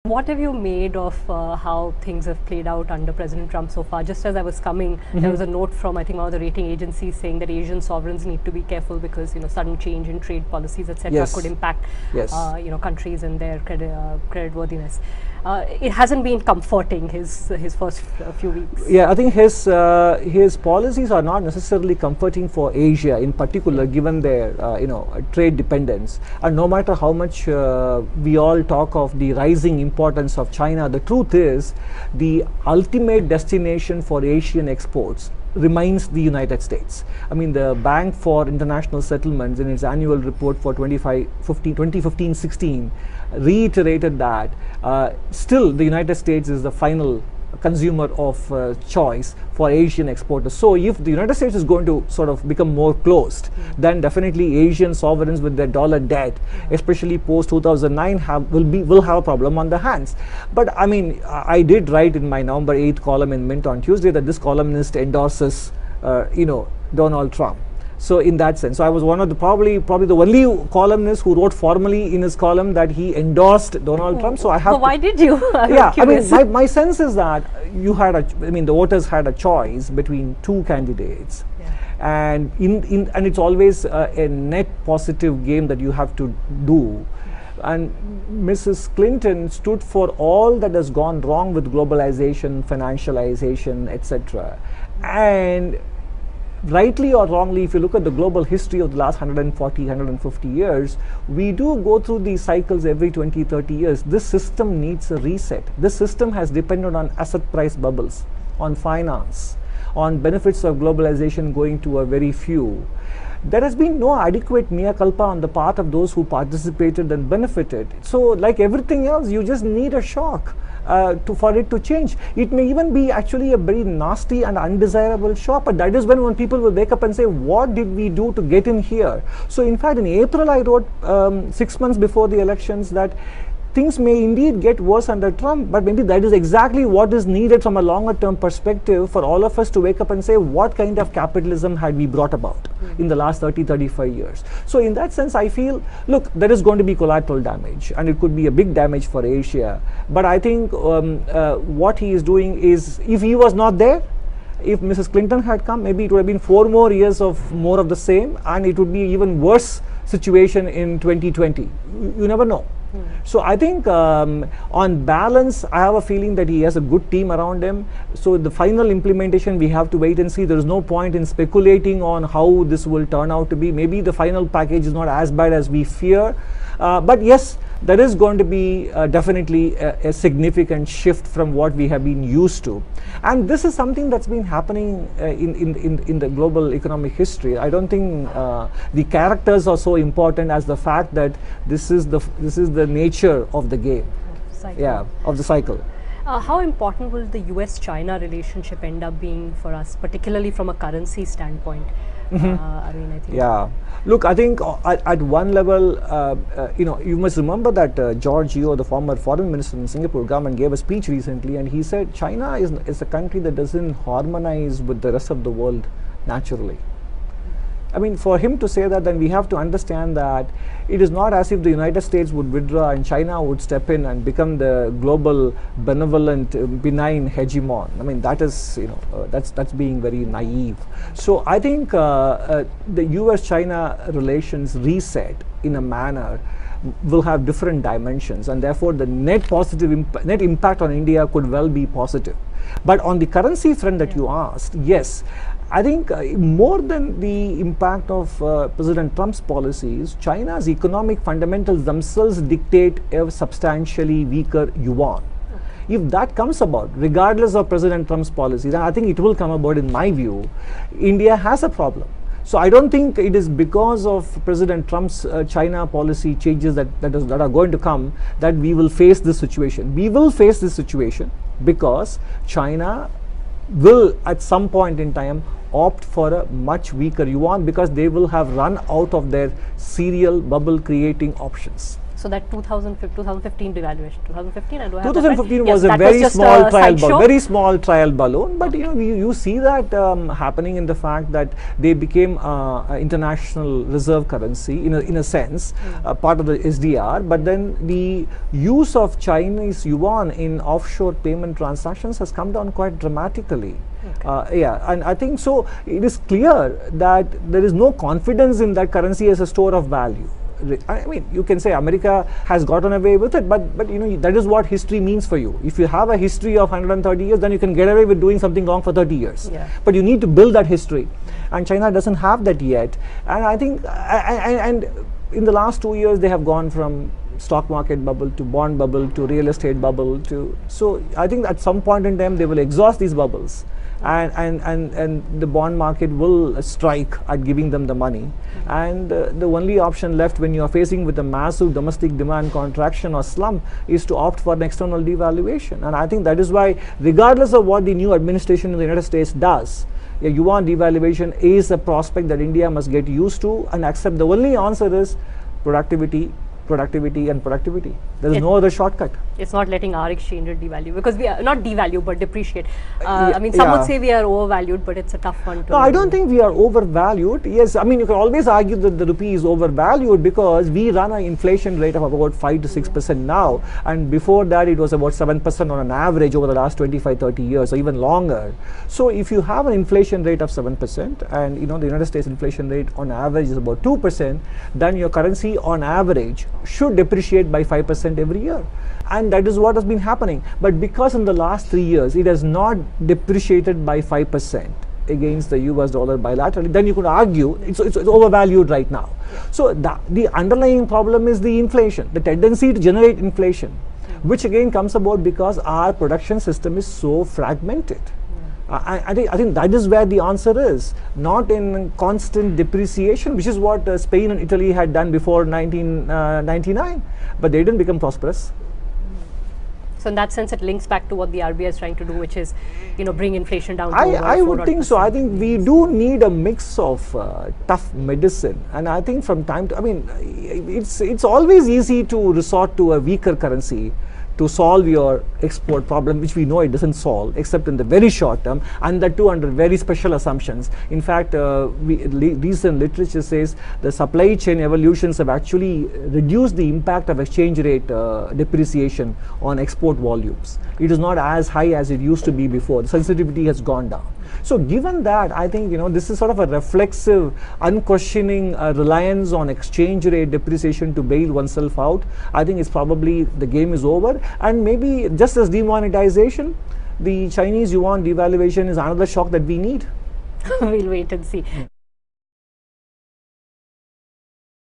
What have you made of how things have played out under President Trump so far? Just as I was coming, there was a note from, I think, one of the rating agencies saying that Asian sovereigns need to be careful because, sudden change in trade policies, etc., Yes. could impact, Yes. countries and their creditworthiness. It hasn't been comforting his first few weeks. Yeah, I think his policies are not necessarily comforting for Asia in particular, given their trade dependence. And no matter how much we all talk of the rising importance of China, the truth is the ultimate destination for Asian exports remains the United States. I mean, the Bank for International Settlements in its annual report for 2015-16 reiterated that still the United States is the final consumer of choice for Asian exporters. So if the United States is going to sort of become more closed, then definitely Asian sovereigns with their dollar debt, especially post 2009, will have a problem on their hands. But I mean, I did write in my November 8th column in Mint on Tuesday that this columnist endorses Donald Trump. So in that sense, so I was one of the probably the only columnist who wrote formally in his column that he endorsed Donald Trump. So I have. Well, why did you? Yeah, I mean, my sense is that the voters had a choice between two candidates, and and it's always a net positive game that you have to do. And Mrs. Clinton stood for all that has gone wrong with globalization, financialization, etc. And rightly or wrongly, if you look at the global history of the last 140, 150 years, we do go through these cycles every 20, 30 years. This system needs a reset. This system has depended on asset price bubbles, on finance, on benefits of globalization going to a very few. There has been no adequate mea culpa on the part of those who participated and benefited. So like everything else, you just need a shock for it to change. It may even be actually a very nasty and undesirable shock, but that is when people will wake up and say, what did we do to get in here? So in fact, in April, I wrote 6 months before the elections that things may indeed get worse under Trump, but maybe that is exactly what is needed from a longer term perspective for all of us to wake up and say, what kind of capitalism had we brought about in the last 30, 35 years? So in that sense, I feel, look, there is going to be collateral damage, and it could be a big damage for Asia. But I think what he is doing is, if he was not there, if Mrs. Clinton had come, maybe it would have been 4 more years of more of the same, and it would be even worse situation in 2020. You never know. So I think on balance, I have a feeling that he has a good team around him. So the final implementation, we have to wait and see. There is no point in speculating on how this will turn out to be. Maybe the final package is not as bad as we fear. But yes, there is going to be definitely a significant shift from what we have been used to. And this is something that's been happening in the global economic history. I don't think the characters are so important as the fact that this is the nature of the game. Of the cycle. How important will the US-China relationship end up being for us, particularly from a currency standpoint? I mean, I think. Yeah. Look, I think at one level, you must remember that George Yeo, the former foreign minister in Singapore government, gave a speech recently, and he said China is a country that doesn't harmonize with the rest of the world naturally. I mean, for him to say that, then we have to understand that it is not as if the United States would withdraw and China would step in and become the global benevolent, benign hegemon. I mean, that is, that's being very naive. So I think the US-China relations reset in a manner will have different dimensions, and therefore the net impact on India could well be positive. But on the currency front that you asked, yes, I think more than the impact of President Trump's policies, China's economic fundamentals themselves dictate a substantially weaker yuan. If that comes about, regardless of President Trump's policies, and I think it will come about in my view, India has a problem. So I don't think it is because of President Trump's China policy changes that are going to come that we will face this situation. We will face this situation because China will at some point in time opt for a much weaker yuan because they will have run out of their serial bubble creating options. So that 2015 devaluation, 2015, I do have 2015 that was right? a very small trial balloon, very small trial balloon. But you see that happening in the fact that they became international reserve currency in a sense, part of the SDR. But then the use of Chinese yuan in offshore payment transactions has come down quite dramatically. Okay. And I think so. It is clear that there is no confidence in that currency as a store of value. I mean, you can say America has gotten away with it, but that is what history means for you. If you have a history of 130 years, then you can get away with doing something wrong for 30 years. Yeah. But you need to build that history, and China doesn't have that yet. And I think, and in the last 2 years, they have gone from stock market bubble to bond bubble to real estate bubble to. So I think at some point in time, they will exhaust these bubbles. And the bond market will strike at giving them the money, and the only option left when you are facing with a massive domestic demand contraction or slump is to opt for an external devaluation. And I think that is why, regardless of what the new administration in the United States does, a yuan devaluation is a prospect that India must get used to and accept. The only answer is productivity, productivity and productivity. There is no other shortcut. It's not letting our exchange rate devalue, because we are not devalue but depreciate. I mean, some would say we are overvalued, but it's a tough one to. No, I don't think we are overvalued. Yes, I mean, you can always argue that the rupee is overvalued because we run an inflation rate of about 5 to 6% now, and before that it was about 7% on an average over the last 25-30 years or even longer. So if you have an inflation rate of 7% and the United States inflation rate on average is about 2%, then your currency on average should depreciate by 5% every year, and that is what has been happening. But because in the last 3 years it has not depreciated by 5% against the US dollar bilaterally, then you could argue it's overvalued right now. So the underlying problem is the inflation, the tendency to generate inflation, which again comes about because our production system is so fragmented. I think that is where the answer is, not in constant depreciation, which is what Spain and Italy had done before 1999, but they didn't become prosperous. So in that sense, it links back to what the RBI is trying to do, which is, bring inflation down to I would think so. I think we do need a mix of tough medicine, and I think from time to, I mean, it's always easy to resort to a weaker currency to solve your export problem, which we know it doesn't solve except in the very short term, and that too under very special assumptions. In fact, recent literature says the supply chain evolutions have actually reduced the impact of exchange rate depreciation on export volumes. It is not as high as it used to be before. The sensitivity has gone down. So given that, I think this is sort of a reflexive, unquestioning reliance on exchange rate depreciation to bail oneself out. I think it's probably the game is over, and maybe just as demonetization, the Chinese yuan devaluation is another shock that we need. We'll wait and see.